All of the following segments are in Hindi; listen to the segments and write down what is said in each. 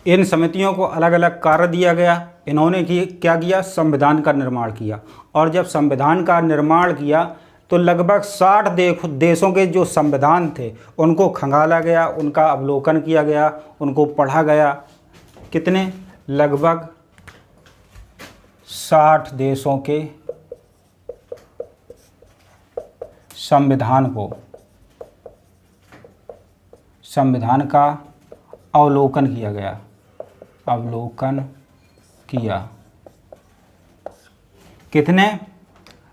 इन समितियों को अलग अलग कार्य दिया गया। इन्होंने क्या किया, संविधान का निर्माण किया। और जब संविधान का निर्माण किया तो लगभग 60 देशों के जो संविधान थे उनको खंगाला गया, उनका अवलोकन किया गया, उनको पढ़ा गया। कितने, लगभग 60 देशों के संविधान का अवलोकन किया गया, अवलोकन किया। कितने,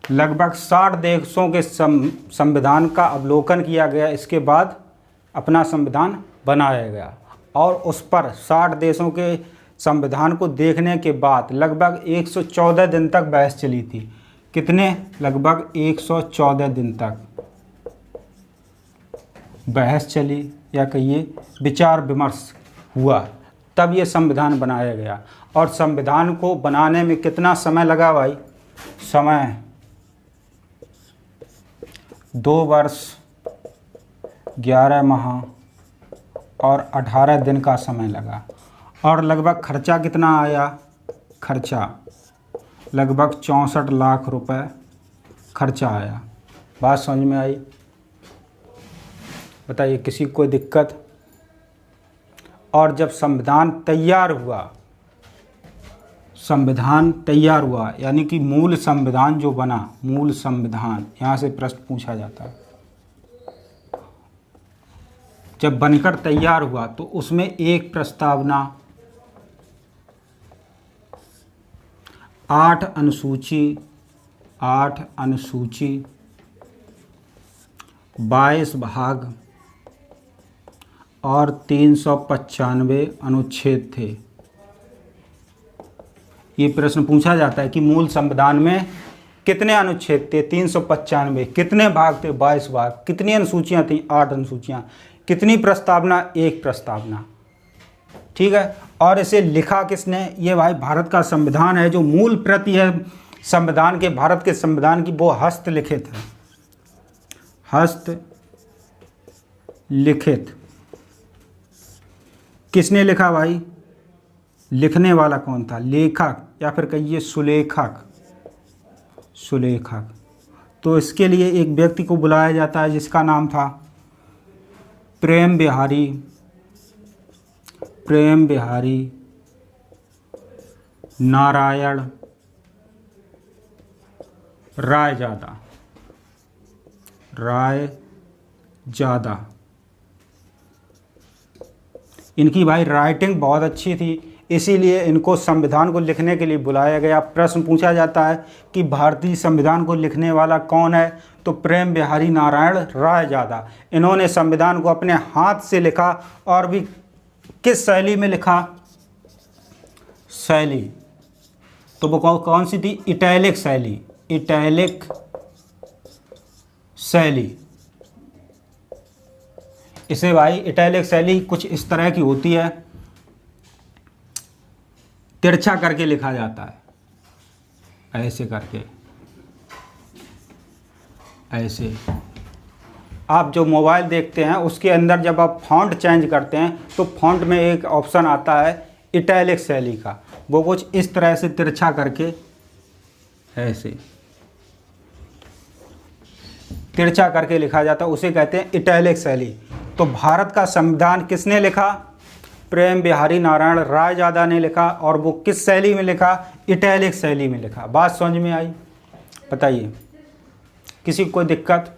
लगभग 60 देशों के संविधान का अवलोकन किया गया। इसके बाद अपना संविधान बनाया गया और उस पर 60 देशों के संविधान को देखने के बाद लगभग 114 दिन तक बहस चली थी। कितने, लगभग 114 दिन तक बहस चली या कहिए विचार विमर्श हुआ, तब ये संविधान बनाया गया। और संविधान को बनाने में कितना समय लगा भाई, समय 2 वर्ष 11 माह और 18 दिन का समय लगा। और लगभग खर्चा कितना आया, खर्चा लगभग 64 लाख रुपए खर्चा आया। बात समझ में आई? बताइए, किसी को कोई दिक्कत? और जब संविधान तैयार हुआ यानी कि मूल संविधान जो बना, मूल संविधान, यहाँ से प्रश्न पूछा जाता है। जब बनकर तैयार हुआ तो उसमें एक प्रस्तावना, 8 अनुसूची, 22 भाग और 395 अनुच्छेद थे। ये प्रश्न पूछा जाता है कि मूल संविधान में कितने अनुच्छेद थे, 395, कितने भाग थे, 22 भाग, कितनी अनुसूचियां थी, 8 अनुसूचियां, कितनी प्रस्तावना, एक प्रस्तावना। ठीक है। और इसे लिखा किसने? ये भाई भारत का संविधान है, जो मूल प्रति है संविधान के, भारत के संविधान की, वो हस्तलिखित है, हस्तलिखित। किसने लिखा भाई? लिखने वाला कौन था? लेखक या फिर कहिए सुलेखक। तो इसके लिए एक व्यक्ति को बुलाया जाता है जिसका नाम था प्रेम बिहारी नारायण रायजादा। इनकी भाई राइटिंग बहुत अच्छी थी, इसीलिए इनको संविधान को लिखने के लिए बुलाया गया। प्रश्न पूछा जाता है कि भारतीय संविधान को लिखने वाला कौन है, तो प्रेम बिहारी नारायण रायजादा। इन्होंने संविधान को अपने हाथ से लिखा और भी किस शैली में लिखा? शैली तो वो कौन सी थी? इटैलिक शैली। इसे भाई इटैलिक शैली कुछ इस तरह की होती है, तिरछा करके लिखा जाता है, ऐसे करके, ऐसे। आप जो मोबाइल देखते हैं उसके अंदर जब आप फॉन्ट चेंज करते हैं तो फॉन्ट में एक ऑप्शन आता है इटैलिक शैली का, वो कुछ इस तरह से तिरछा करके, ऐसे तिरछा करके लिखा जाता है, उसे कहते हैं इटैलिक शैली। तो भारत का संविधान किसने लिखा? प्रेम बिहारी नारायण रायजादा ने लिखा। और वो किस शैली में लिखा? इटैलिक शैली में लिखा। बात समझ में आई? बताइए, किसी को कोई दिक्कत?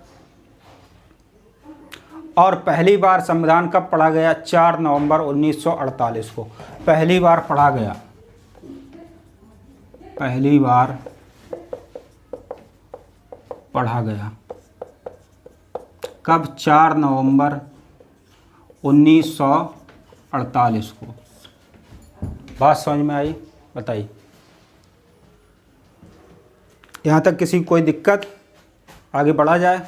और पहली बार संविधान कब पढ़ा गया? 4 नवंबर 1948 को पहली बार पढ़ा गया। कब? 4 नवंबर 1948 को। बात समझ में आई? बताइए, यहाँ तक किसी को कोई दिक्कत? आगे बढ़ा जाए।